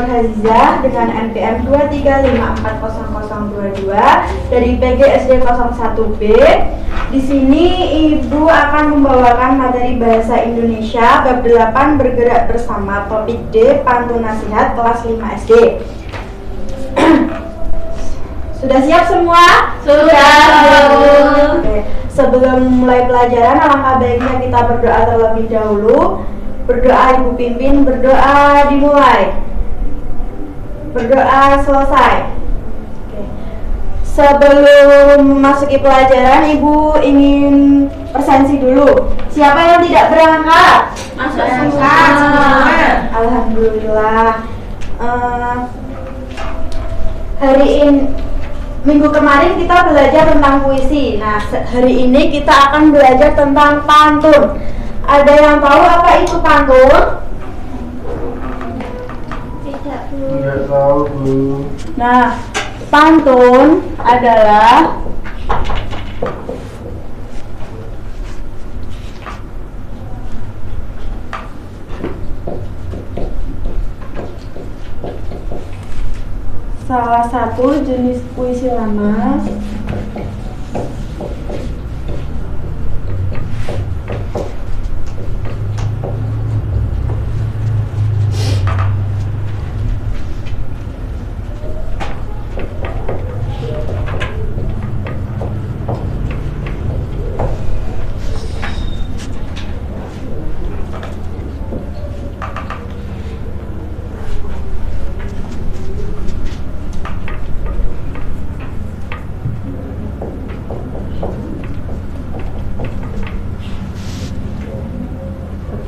Nurhazizah dengan NPM 235400022 dari PGSD 01B. Di sini Ibu akan membawakan materi Bahasa Indonesia bab 8 bergerak bersama, topik D, pantun nasihat kelas 5 SD. Sudah siap semua? Sudah, Bu. Oke. Sebelum mulai pelajaran, alangkah baiknya kita berdoa terlebih dahulu. Berdoa Ibu pimpin, berdoa dimulai. Berdoa selesai. Oke. Sebelum memasuki pelajaran, Ibu ingin presensi dulu. Siapa yang tidak berangkat? Masuk semua. Alhamdulillah. Hari ini, minggu kemarin kita belajar tentang puisi. Nah, hari ini kita akan belajar tentang pantun. Ada yang tahu apa itu pantun? Tidak, Bu. Tidak tahu, Bu. Nah, pantun adalah salah satu jenis puisi lama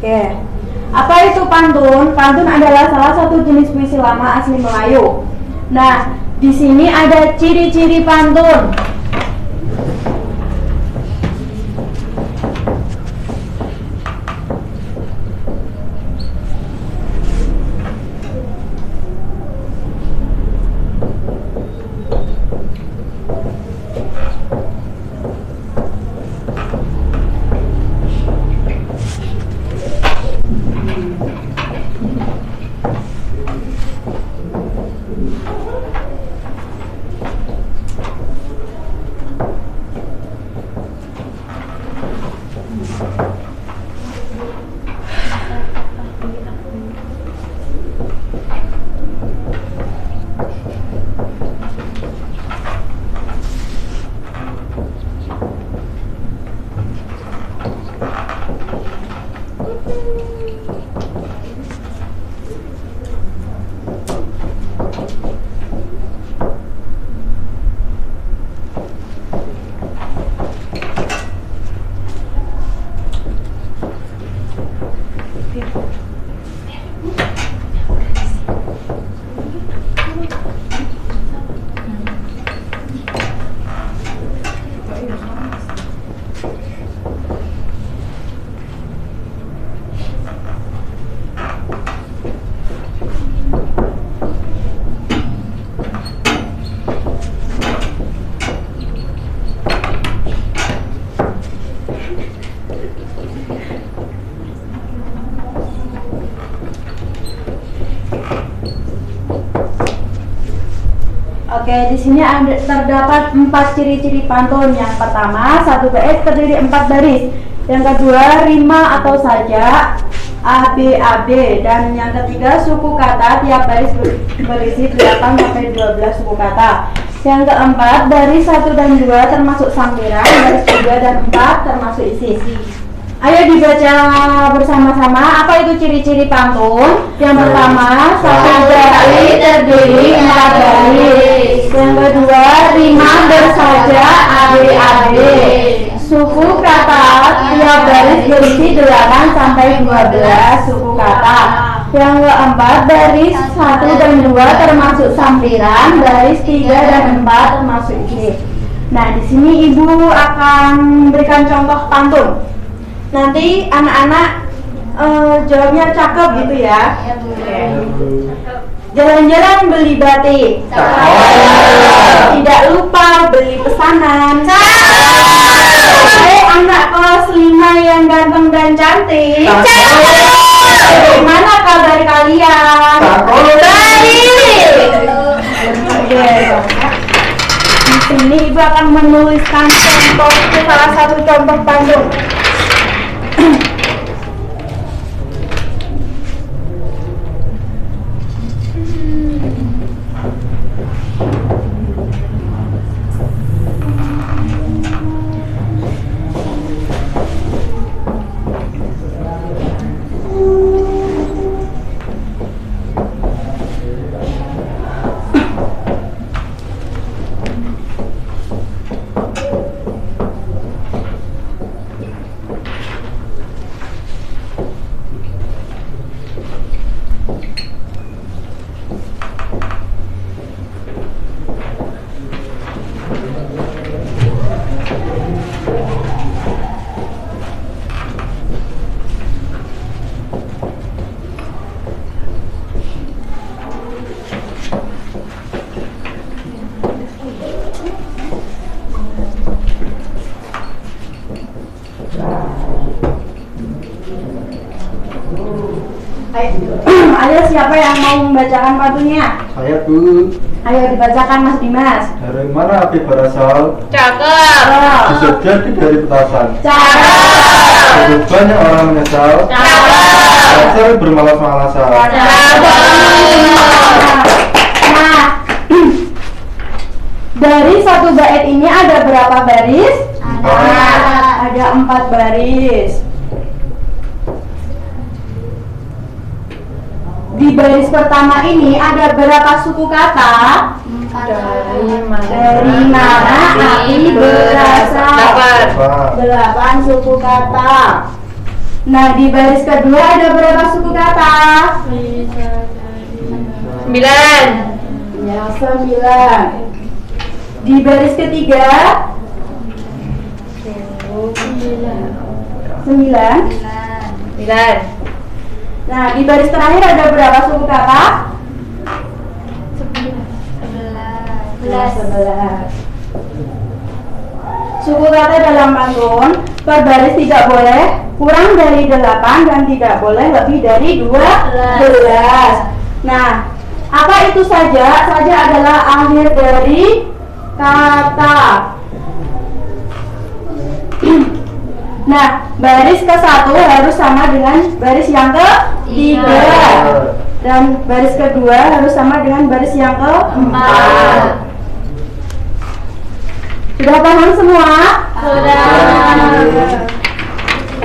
Oke. Apa itu pantun? Pantun adalah salah satu jenis puisi lama asli Melayu. Nah, di sini ada ciri-ciri pantun. Oke, di sini terdapat 4 ciri-ciri pantun. Yang pertama, satu bait terdiri 4 baris. Yang kedua, rima atau sajak ABAB, dan yang ketiga, suku kata. Tiap baris berisi 8 sampai 12 suku kata. Yang keempat, baris 1 dan 2 termasuk sampiran, baris 3 dan 4 termasuk isi. Ayo dibaca bersama-sama. Apa itu ciri-ciri pantun? Yang pertama, satu bait terdiri 4 baris. Yang kedua, rima bersajak ABAB. Suku kata, tiap baris berisi 8 sampai 12 suku kata. Yang keempat, baris 1 dan 2 termasuk sampiran, baris 3 dan 4 termasuk isi. Nah, di sini Ibu akan berikan contoh pantun. Nanti anak-anak jawabnya cakep gitu ya. Ya, Bu. Jalan-jalan beli batik, tidak lupa beli pesanan. Hai anak kelas 5 yang ganteng dan cantik, bagaimana kabar dari kalian? Oke. Di sini ibu akan menuliskan contoh, salah satu contoh Bandung. Ayo, siapa yang mau membacakan pantunnya? Saya Bu. Ayo dibacakan Mas Dimas. Dari mana api berasal? Cakep. Bisa jadi dari petasan. Cakep. Jadi banyak orang menyesal. Belajar bermalas-malasan. Nah, dari satu bait ini ada berapa baris? Ada 4 baris. Di baris pertama ini ada berapa suku kata? Dari mana api berasal? 8 suku kata. Nah, di baris kedua ada berapa suku kata? 9. Ya, 9. Di baris ketiga 9. 9. Nah, di baris terakhir ada berapa suku kata? 11. Suku kata dalam pantun per baris tidak boleh kurang dari 8 dan tidak boleh lebih dari 12. Nah, apa itu saja? Saja adalah akhir dari kata. Nah, baris ke-1 harus sama dengan baris yang ke-3 dan baris kedua harus sama dengan baris yang ke-4. Sudah paham semua? Sudah.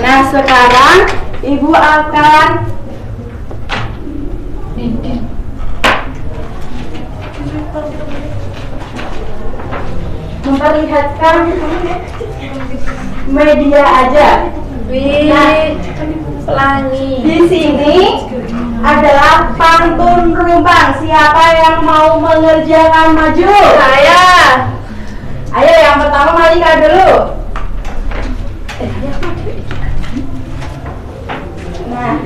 Nah, sekarang Ibu akan memperlihatkan media aja. Nah, Pelangi. di sini adalah pantun rumbang. Siapa yang mau mengerjakan maju? Saya. Ayo, yang pertama Malika dulu. Nah,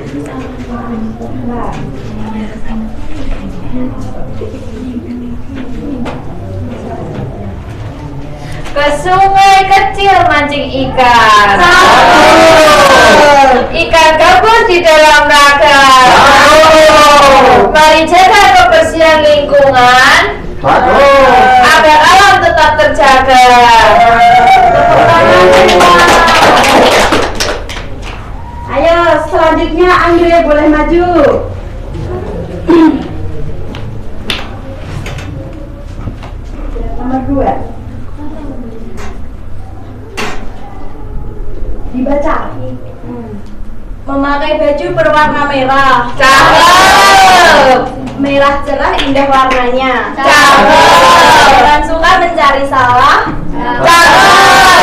Ke sungai kecil mancing ikan. Ikan gabus di dalam raga. Mari jaga kebersihan lingkungan agar alam tetap terjaga. ayo selanjutnya Andre boleh maju. Nomor 2. Dibaca. Memakai baju berwarna merah. Cakep. Merah cerah indah warnanya. Cakep. Jangan suka mencari salah. Cakep.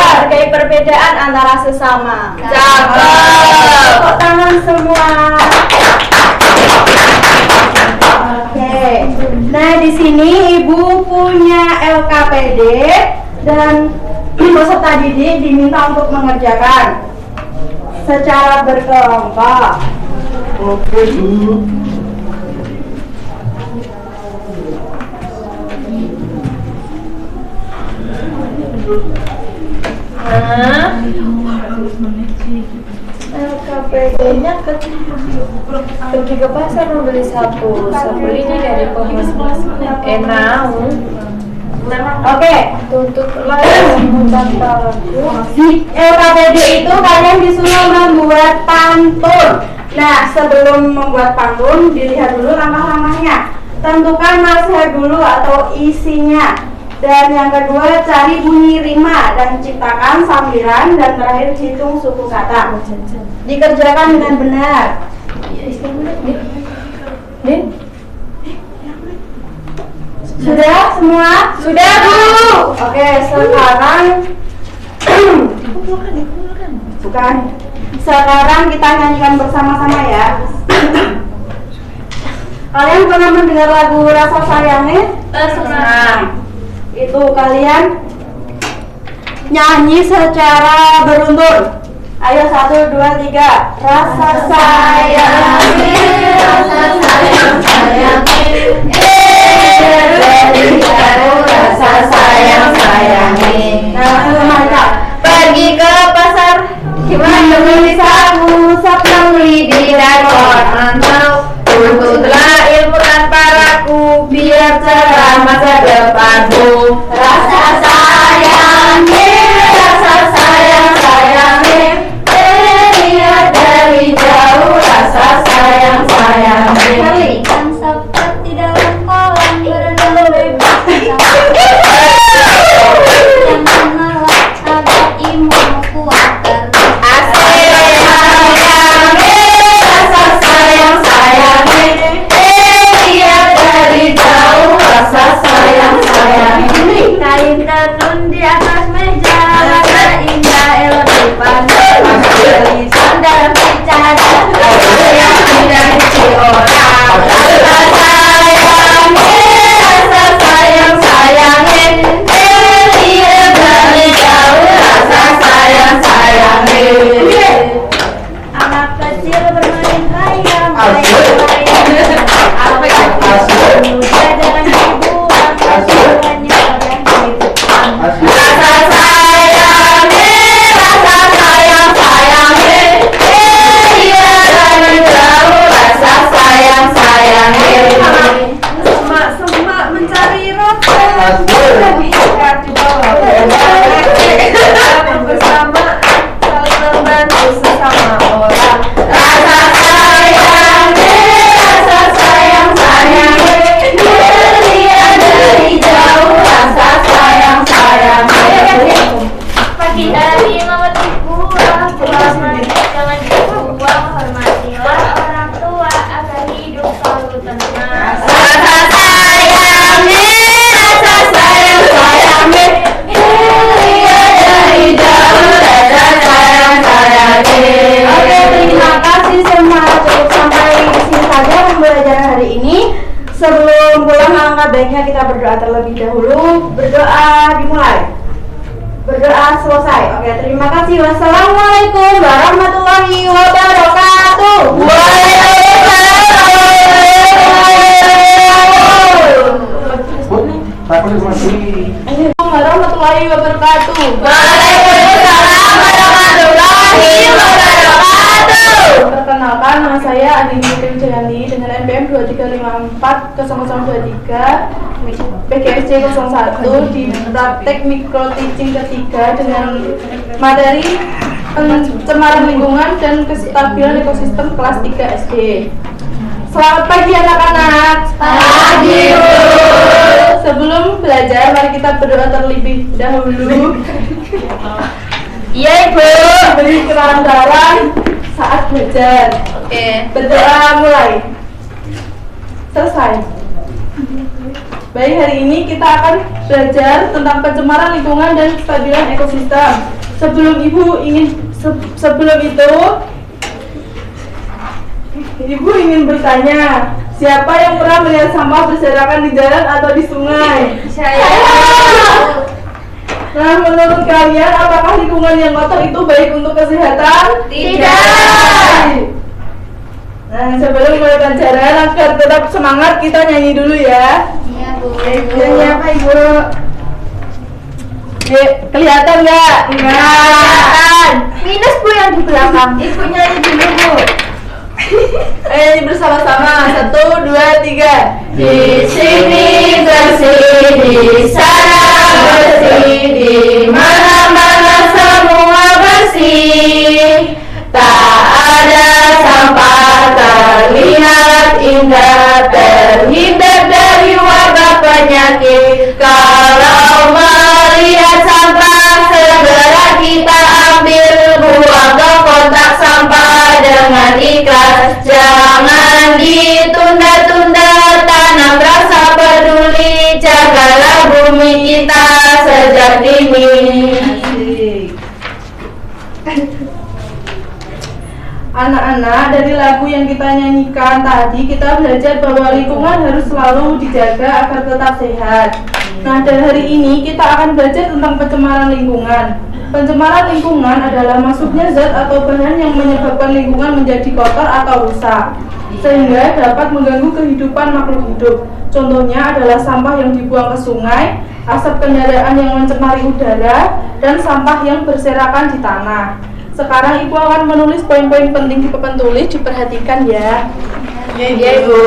Hargai perbedaan antara sesama. Cakep. Tepuk tangan semua. Oke. Nah, di sini Ibu punya LKPD dan peserta didik diminta untuk mengerjakan secara berkelompok. Oke Bu. LKPD KPD-nya pergi ke pasar membeli sapu. Sapu ini dari pemas Enau. Oke. Tutup layar tanpa lagu. Di KPD itu kalian disuruh membuat pantun. Nah, sebelum membuat pantun, dilihat dulu langkah-langkahnya. Tentukan nasihat dulu atau isinya. Dan yang kedua, cari bunyi rima dan ciptakan sambilan, dan terakhir hitung suku kata. Dikerjakan dengan benar. Sudah semua? Sudah, Bu. Oke, sekarang bukan. Sekarang kita nyanyikan bersama-sama ya. Kalian pernah mendengar lagu Rasa Sayangnya? Nah, itu kalian nyanyi secara beruntun. Ayo 1, 2, 3. Rasa sayangnya, rasa sayang sayangnya, dari jauh rasa sayang sayangnya. Nah, semuanya Pergi ke pasar, gimana beli sapu, sapu lidi dan ornamental. tuntutlah ilmu tanpa ragu, biar cerah masa depanmu. Rasa sayangnya, rasa sayang sayangnya, lihat dari jauh rasa sayang sayangnya. Ikan seperti dalam kolam berenang bebas yang menolak agar imun kuat Rasa sayang sayangnya, lihat dari jauh rasa sayang sayangnya. kain tenun di atas meja rasa indah elok dipandang tulisan dalam bicara Yang tidak dici orang. Rasa sayangnya, rasa sayang sayangnya, lihat dari jauh rasa sayang sayangnya. anak kecil bermain raya muda dengan hiburan hanya yang hidupan Rasa sayangnya, rasa sayang sayangnya, lihat dari jauh rasa sayang sayangnya. Semak-semak mencari rasa. Asik. Di bawah bersama saling membantu sesama orang. Rasa sayangnya, rasa sayang sayangnya, lihat dari jauh rasa sayang sayangnya. pagi dari memetik buah pulang jangan dibuang hormatilah orang tua agar hidup selalu tenang Rasa sayangnya, rasa sayang sayangnya, lihat dari jauh rasa sayang sayangnya. Oke, terima kasih semua. Cukup sampai di sini saja pembelajaran hari ini. Sebelum pulang, alangkah baiknya kita berdoa terlebih dahulu. Berdoa dimulai. Berdoa selesai. Oke, terima kasih. Wassalamualaikum warahmatullahi wabarakatuh. Warahmatullahi wabarakatuh. Waalaikumsalam warahmatullahi wabarakatuh. Perkenalkan, nama saya Adi Nurul Jayandi dengan NPM 2354 0023 PGSC 01 di praktek micro teaching ketiga dengan materi pencemaran lingkungan dan kestabilan ekosistem kelas 3 SD. Selamat pagi anak-anak. Pagi, Bu. Sebelum belajar, mari kita berdoa terlebih dahulu. Iya, Ibu. Beri kelancaran saat belajar. Oke. Berdoa mulai. Selesai. Baik, hari ini kita akan belajar tentang pencemaran lingkungan dan kestabilan ekosistem. Sebelum itu, Ibu ingin bertanya, siapa yang pernah melihat sampah berserakan di jalan atau di sungai? saya Nah, menurut kalian, apakah lingkungan yang kotor itu baik untuk kesehatan? Tidak. Nah, sebelum mulai pelajaran, agar tetap semangat, kita nyanyi dulu ya. iya Bu Nyanyi apa, Ibu? Kelihatan nggak? Kelihatan. depan. Minus Bu yang di belakang. Ibu nyanyi dulu Bu. Nyanyi bersama-sama. 1, 2, 3. Di sini bersih, di sana bersih, di mana-mana semua bersih. Tak ada sampah, terlihat indah, terhindar dari wabah penyakit. Kalau melihat sampah, segera kita ambil, buang ke kotak sampah dengan ikhlas. Jangan ditunda-tunda, tanam rasa peduli, jagalah bumi kita sejak dini. Anak-anak, dari lagu yang kita nyanyikan tadi, kita belajar bahwa lingkungan harus selalu dijaga agar tetap sehat. Nah, dari hari ini kita akan belajar tentang pencemaran lingkungan. Pencemaran lingkungan adalah masuknya zat atau bahan yang menyebabkan lingkungan menjadi kotor atau rusak, sehingga dapat mengganggu kehidupan makhluk hidup. Contohnya adalah sampah yang dibuang ke sungai, asap kendaraan yang mencemari udara, dan sampah yang berserakan di tanah. Sekarang Ibu akan menulis poin-poin penting di papan tulis, diperhatikan ya. Iya Bu.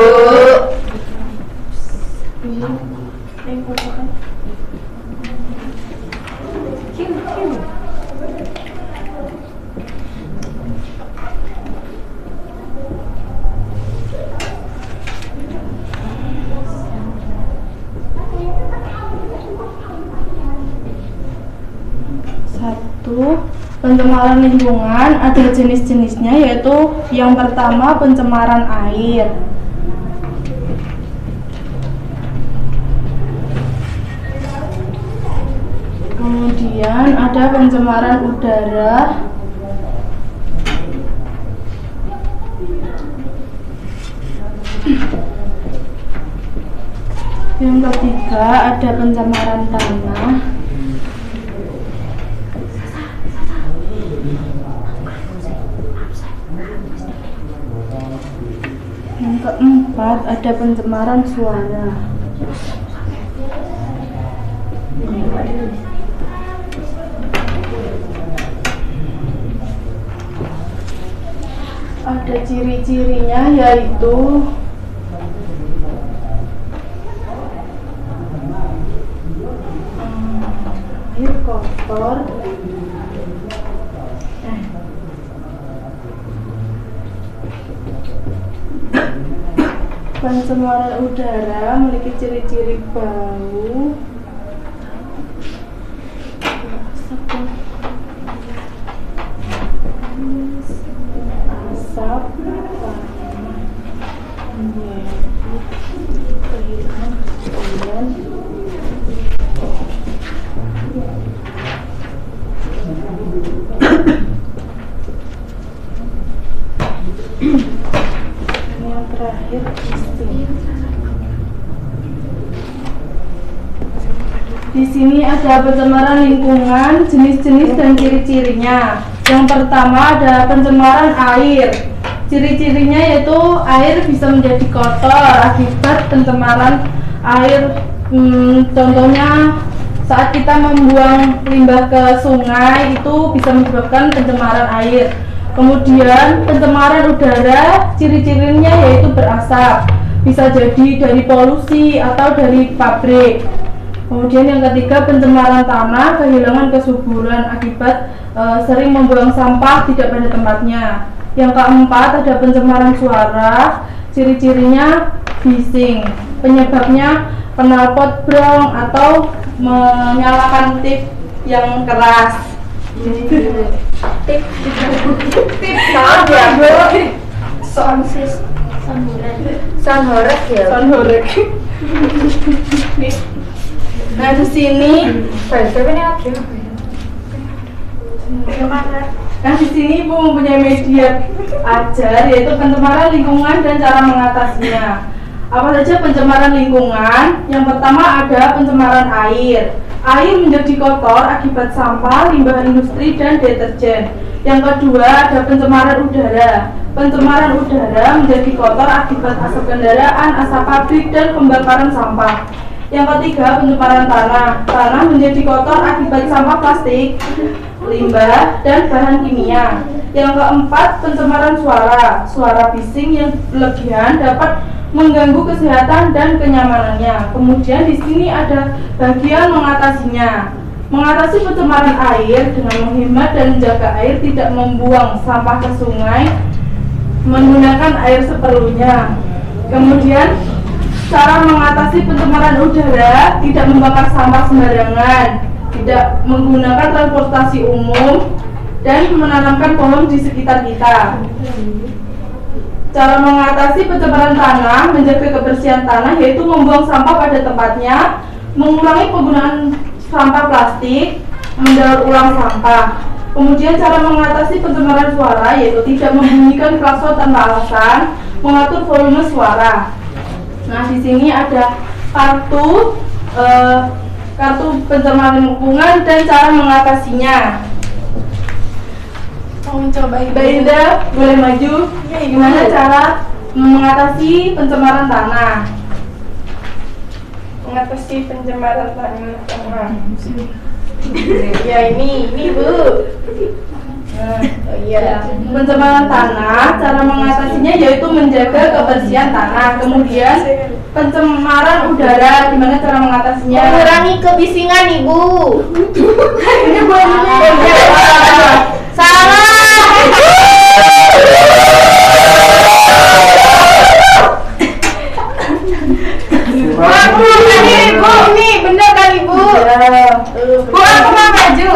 Satu, pencemaran lingkungan ada jenis-jenisnya, yaitu yang pertama pencemaran air. Kemudian ada pencemaran udara. Yang ketiga ada pencemaran tanah. Yang keempat ada pencemaran suara. Ada ciri-cirinya, yaitu air kotor, pencemaran udara memiliki ciri-ciri bau, asap, yang terakhir di sini ada pencemaran lingkungan, jenis-jenis dan ciri-cirinya. Yang pertama ada pencemaran air. Ciri-cirinya yaitu air bisa menjadi kotor akibat pencemaran air. Contohnya saat kita membuang limbah ke sungai, itu bisa menyebabkan pencemaran air. Kemudian pencemaran udara, ciri-cirinya yaitu berasap, bisa jadi dari polusi atau dari pabrik. Kemudian yang ketiga pencemaran tanah, kehilangan kesuburan akibat sering membuang sampah tidak pada tempatnya. Yang keempat ada pencemaran suara, ciri-cirinya bising, penyebabnya knalpot brong atau menyalakan tip yang keras. Tip Maaf ya Bu, Sound horek ya. sound horek. Nah di sini, nah di sini Ibu mempunyai media ajar, yaitu pencemaran lingkungan dan cara mengatasinya. Apa saja pencemaran lingkungan? Yang pertama ada pencemaran air. Air menjadi kotor akibat sampah, limbah industri, dan deterjen. Yang kedua ada pencemaran udara. Pencemaran udara menjadi kotor akibat asap kendaraan, asap pabrik, dan pembakaran sampah. Yang ketiga, pencemaran tanah. Tanah menjadi kotor akibat sampah plastik, limbah, dan bahan kimia. Yang keempat, pencemaran suara. Suara bising yang berlebihan dapat mengganggu kesehatan dan kenyamanannya. Kemudian di sini ada bagian mengatasinya. Mengatasi pencemaran air dengan menghemat dan menjaga air, tidak membuang sampah ke sungai, menggunakan air seperlunya. Kemudian cara mengatasi pencemaran udara, tidak membakar sampah sembarangan, tidak menggunakan transportasi umum, dan menanamkan pohon di sekitar kita. Cara mengatasi pencemaran tanah, menjaga kebersihan tanah, yaitu membuang sampah pada tempatnya, mengurangi penggunaan sampah plastik, mendaur ulang sampah. Kemudian cara mengatasi pencemaran suara, yaitu tidak membunyikan klakson tanpa alasan, mengatur volume suara. Nah, di sini ada kartu pencemaran lingkungan dan cara mengatasinya. Mau mencoba Mbak Indah, boleh maju. Gimana cara mengatasi pencemaran tanah? mengatasi pencemaran tanah. Ya ini Bu. Oh iya. Pencemaran tanah, cara mengatasinya yaitu menjaga kebersihan tanah. Kemudian pencemaran udara, gimana cara mengatasinya? Mengurangi kebisingan Ibu. Ini buat ini. Salah. Aku kan Ibu, ini bener kan Ibu? Bu, aku mau maju.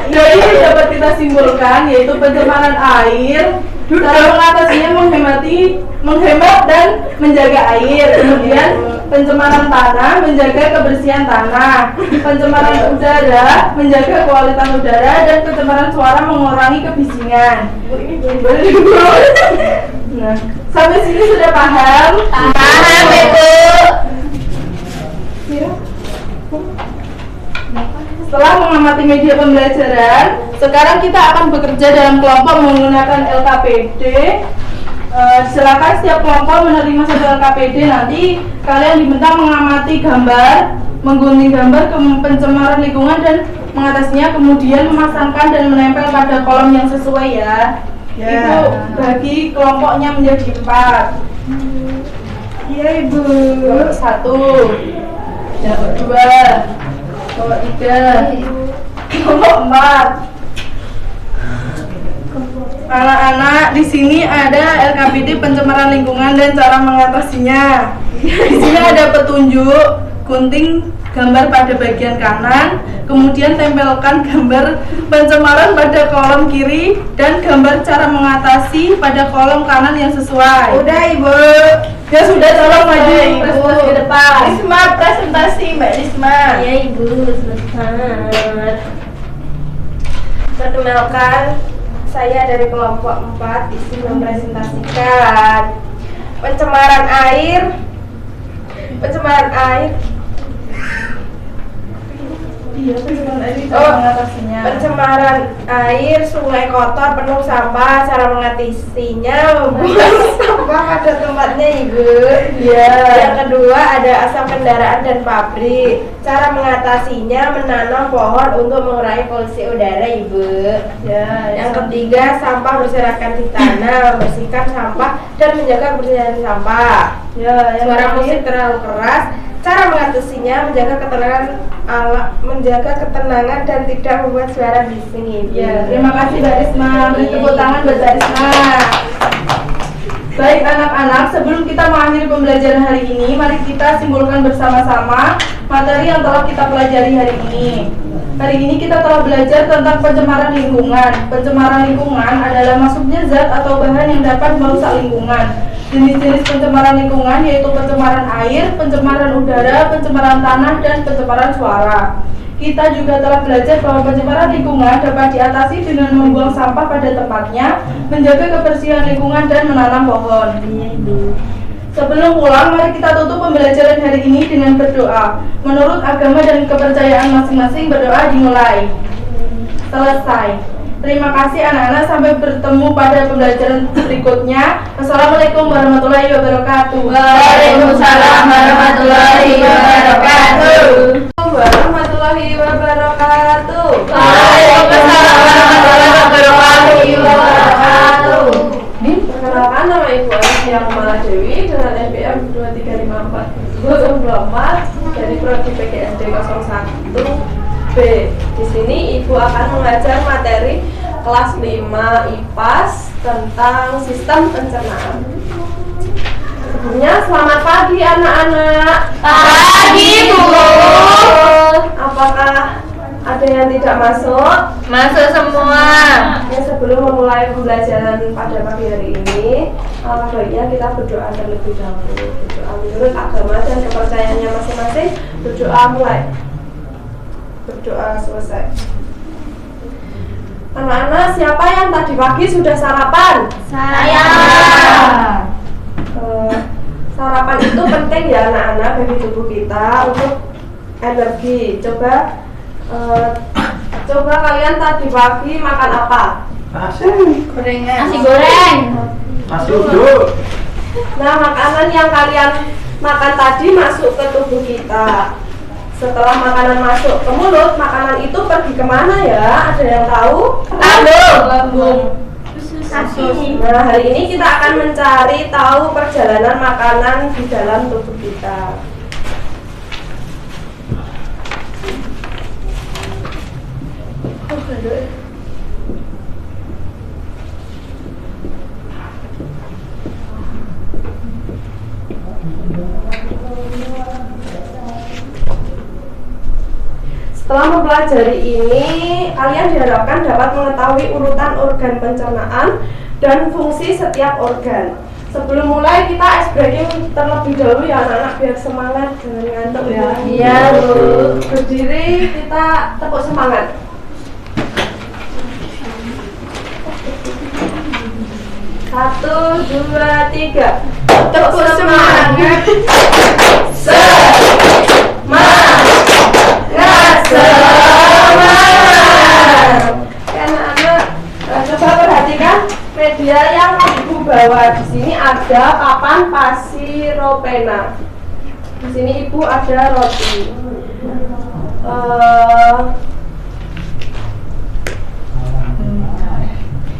Jadi dapat kita simpulkan yaitu pencemaran air, cara mengatasinya menghemat dan menjaga air. Kemudian pencemaran tanah, menjaga kebersihan tanah. Pencemaran udara, menjaga kualitas udara, dan pencemaran suara, mengurangi kebisingan. Nah, sampai sini sudah paham? Paham Ibu. Setelah mengamati media pembelajaran, sekarang kita akan bekerja dalam kelompok menggunakan LKPD. Silakan setiap kelompok menerima satu LKPD. Nanti kalian diminta mengamati gambar, menggunting gambar pencemaran lingkungan dan mengatasinya, kemudian memasangkan dan menempel pada kolom yang sesuai ya. Itu bagi kelompoknya menjadi 4. Iya Ibu. Kelompok 1, kelompok 2, kelompok 3, kelompok 4. Anak-anak, di sini ada LKPD pencemaran lingkungan dan cara mengatasinya. Di sini ada petunjuk, gunting gambar pada bagian kanan, kemudian tempelkan gambar pencemaran pada kolom kiri dan gambar cara mengatasi pada kolom kanan yang sesuai. Udah Ibu. Ya sudah, tolong maju presentasi ke depan. Risma presentasi Mbak Risma. Iya Ibu, sebentar. Perkenalkan, saya dari kelompok 4 di sini mempresentasikan pencemaran air. Iya, pencemaran air cara mengatasinya. Pencemaran air, sungai kotor penuh sampah, cara mengatasinya membuang sampah pada tempatnya Ibu. Iya. Yang kedua ada asap kendaraan dan pabrik. Cara mengatasinya menanam pohon untuk mengurangi polusi udara Ibu. Ya. Yang ketiga sampah berserakan di tanah, membersihkan sampah dan menjaga kebersihan sampah. Ya, yang Suara terakhir. musik terlalu keras. Cara mengatasinya menjaga ketenangan dan tidak membuat suara bising Ibu. Ya, terima kasih Mbak Risma. Beri tepuk tangan buat Mbak Risma. Baik anak-anak, sebelum kita mengakhiri pembelajaran hari ini, mari kita simpulkan bersama-sama materi yang telah kita pelajari hari ini. Hari ini kita telah belajar tentang pencemaran lingkungan. Pencemaran lingkungan adalah masuknya zat atau bahan yang dapat merusak lingkungan. Jenis-jenis pencemaran lingkungan yaitu pencemaran air, pencemaran udara, pencemaran tanah, dan pencemaran suara. Kita juga telah belajar bahwa pencemaran lingkungan dapat diatasi dengan membuang sampah pada tempatnya, menjaga kebersihan lingkungan, dan menanam pohon. Sebelum pulang, mari kita tutup pembelajaran hari ini dengan berdoa. Menurut agama dan kepercayaan masing-masing, berdoa dimulai. Selesai. Terima kasih anak-anak, sampai bertemu pada pembelajaran berikutnya. Assalamualaikum warahmatullahi wabarakatuh. Waalaikumsalam warahmatullahi wabarakatuh. Warahmatullahi wabarakatuh. Waalaikumsalam warahmatullahi wabarakatuh. Perkenalkan, nama Ibu Asia Kumala Dewi dengan NPM 2354 dari Prodi PGSD 01B. Di sini Ibu akan mengajar materi kelas 5 IPAS tentang sistem pencernaan. Sebelumnya selamat pagi anak-anak. Pagi, Bu. Apakah ada yang tidak masuk? Masuk semua. Ya, sebelum memulai pembelajaran pada pagi hari ini, baiknya kita berdoa terlebih dahulu. Berdoa menurut agama dan kepercayaannya masing-masing. Berdoa mulai. Berdoa selesai. Anak-anak, siapa yang tadi pagi sudah sarapan? Saya. Sarapan itu penting ya anak-anak bagi tubuh kita untuk energi. Coba kalian tadi pagi makan apa? Nasi Nasi goreng. Nasi uduk. Nah, makanan yang kalian makan tadi masuk ke tubuh kita. Setelah makanan masuk ke mulut, makanan itu pergi kemana ya? Ada yang tahu? Lambung. Nah, hari ini kita akan mencari tahu perjalanan makanan di dalam tubuh kita. Setelah mempelajari ini, kalian diharapkan dapat mengetahui urutan organ pencernaan dan fungsi setiap organ. Sebelum mulai, kita ice breaking terlebih dahulu ya anak-anak, biar semangat, jangan ngantuk ya. Iya, Bu. Berdiri, kita tepuk semangat. Satu, dua, tiga. Tepuk semangat. Anak-anak, coba perhatikan media yang Ibu bawa. Di sini ada papan pasiropena. Di sini Ibu ada roti.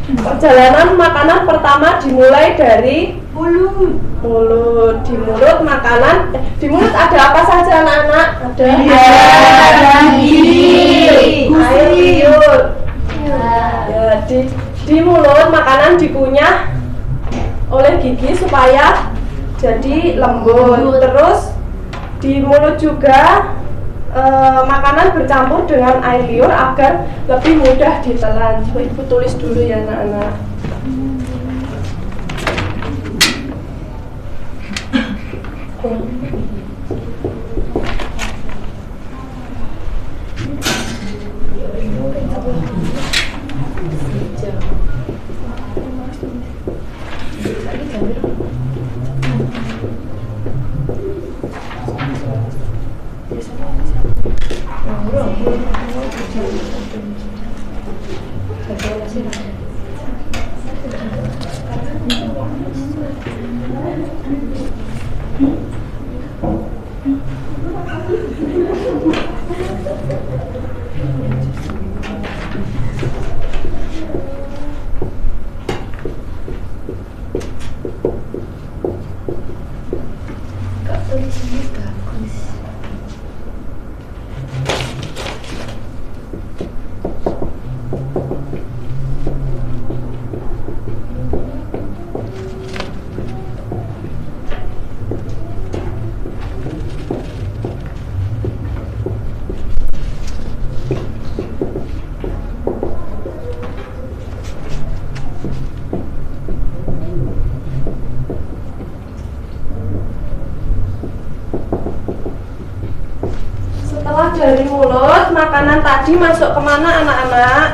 Perjalanan makanan pertama dimulai dari mulut. Di mulut makanan, di mulut ada apa saja anak-anak? Ada air liur. Ya, di mulut makanan dikunyah oleh gigi supaya jadi lembut. Terus di mulut juga makanan bercampur dengan air liur agar lebih mudah ditelan. Coba Ibu tulis dulu ya anak-anak. Setelah dari mulut, makanan tadi masuk kemana anak-anak?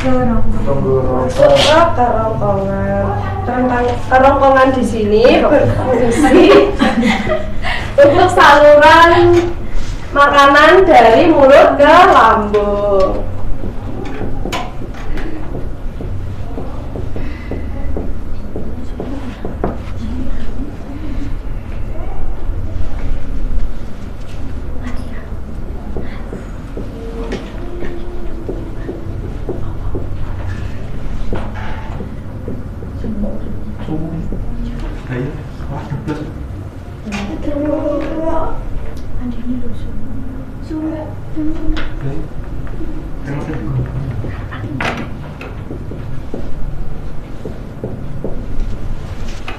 Masuk ke kerongkongan. Kerongkongan di sini berfungsi untuk saluran makanan dari mulut ke lambung.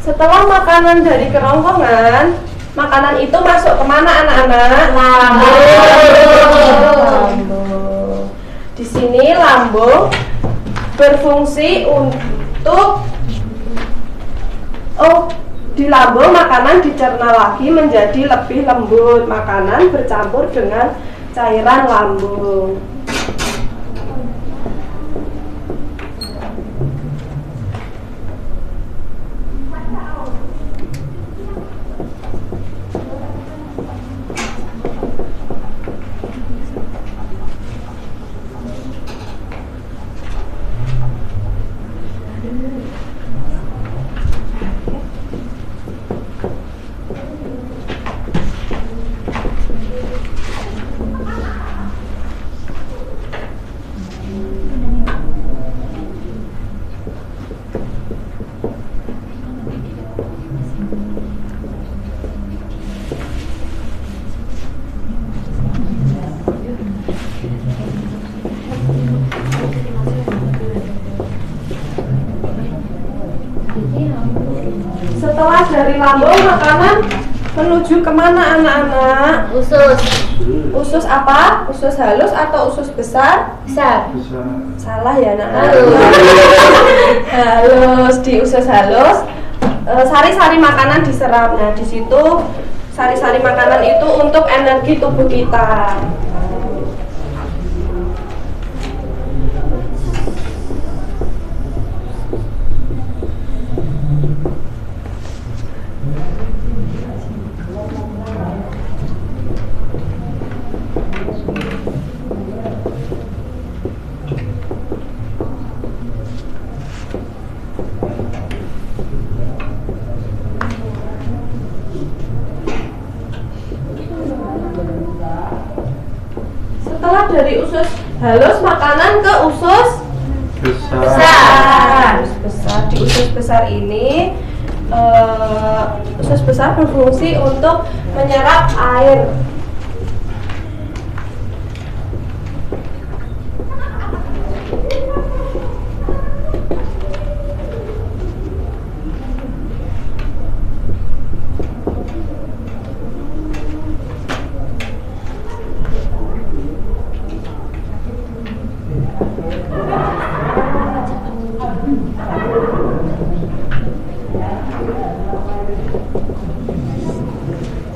Setelah makanan dari kerongkongan, makanan itu masuk kemana anak-anak? Lambung. Di sini lambung berfungsi untuk di lambung makanan dicerna lagi menjadi lebih lembut. Makanan bercampur dengan cairan lambung. Setelah dari lambung makanan menuju kemana anak-anak? Usus. Usus apa? Usus halus atau usus besar? Besar. Salah ya anak-anak. Halus, di usus halus sari-sari makanan diserap. Nah di situ sari-sari makanan itu untuk energi tubuh kita. Setelah dari usus halus makanan ke usus besar. Usus besar. Di usus besar ini usus besar berfungsi untuk menyerap air.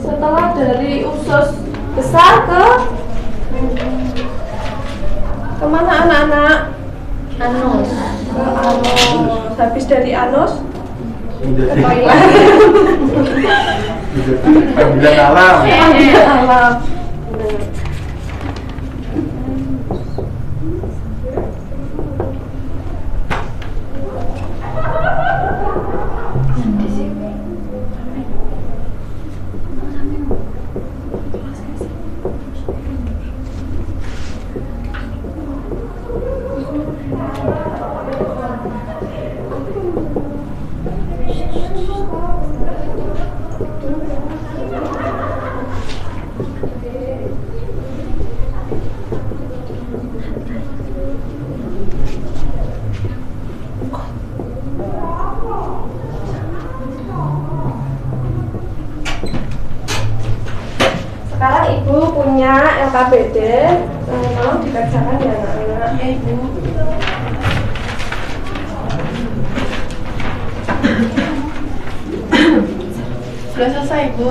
Setelah dari usus besar ke kemana anak-anak? Anus. Ke anus. Habis dari anus Udah ke toilet. panggilan alam. Panggilan alam. Sekarang ibu punya LKPD, tolong dikerjakan ya anak-anak. Ya ibu. Sudah selesai ibu.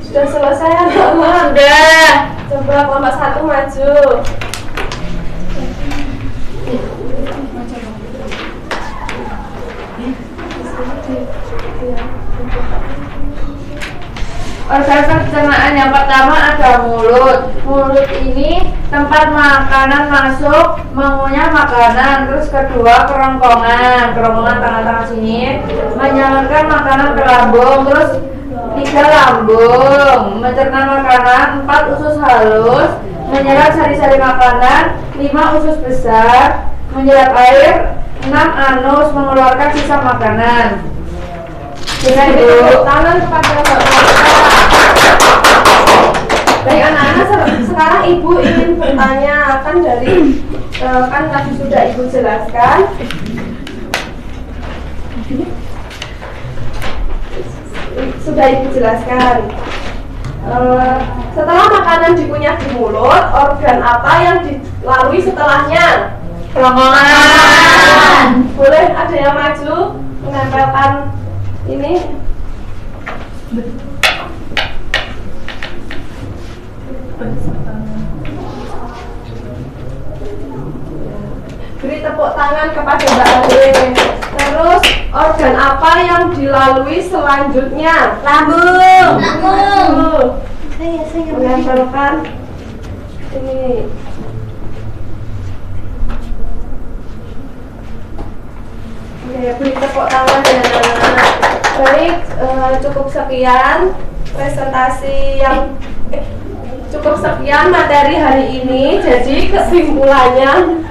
Sudah selesai anak-anak? Sudah. Coba kelompok 1 maju. Organ pencernaan yang pertama ada mulut. Mulut ini tempat makanan masuk, mengunyah makanan. Terus kedua kerongkongan, kerongkongan tangan-tangan sini menyalurkan makanan ke lambung. Terus 3 lambung, mencerna makanan. 4 usus halus, menyerap sari-sari makanan. 5 usus besar, menyerap air. 6 anus, mengeluarkan sisa makanan. Dengan Tepuk tangan kepada Bapak. Baik anak-anak, sekarang ibu ingin bertanya kan dari kan tadi sudah ibu jelaskan. Setelah makanan dikunyah di mulut, organ apa yang dilalui setelahnya? Kerongkongan. Boleh ada yang maju menempelkan ini? Beri tepuk tangan kepada Mbak Ade. Terus organ apa yang dilalui selanjutnya? Lambung. Menempelkan ini. Oke, beri tepuk tangan ya. Baik, cukup sekian presentasi yang cukup sekian materi hari ini. Jadi kesimpulannya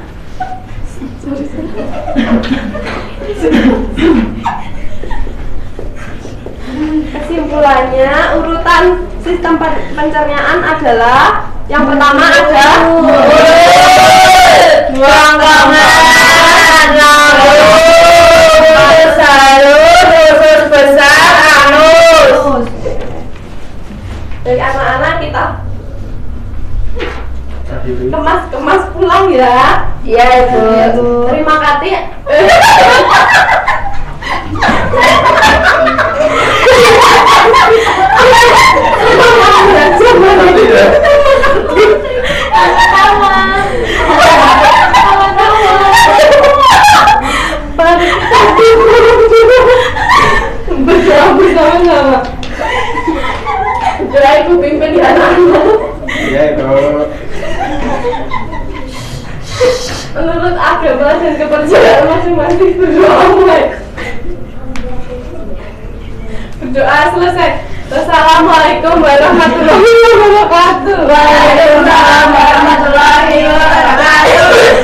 urutan sistem pencernaan adalah yang pertama ada Kerongkongan, lambung, sarung, usus besar, anus. dari anak-anak kita kemas pulang ya. Iya, Ibu. Terima kasih. Bersama-sama. Jadi ibu pimpin di anak-anak. Iya, Ibu. Menurut agama dan kepercayaan masing-masing berdoa selesai. Wassalamualaikum warahmatullahi wabarakatuh. Waalaikumsalam warahmatullahi wabarakatuh.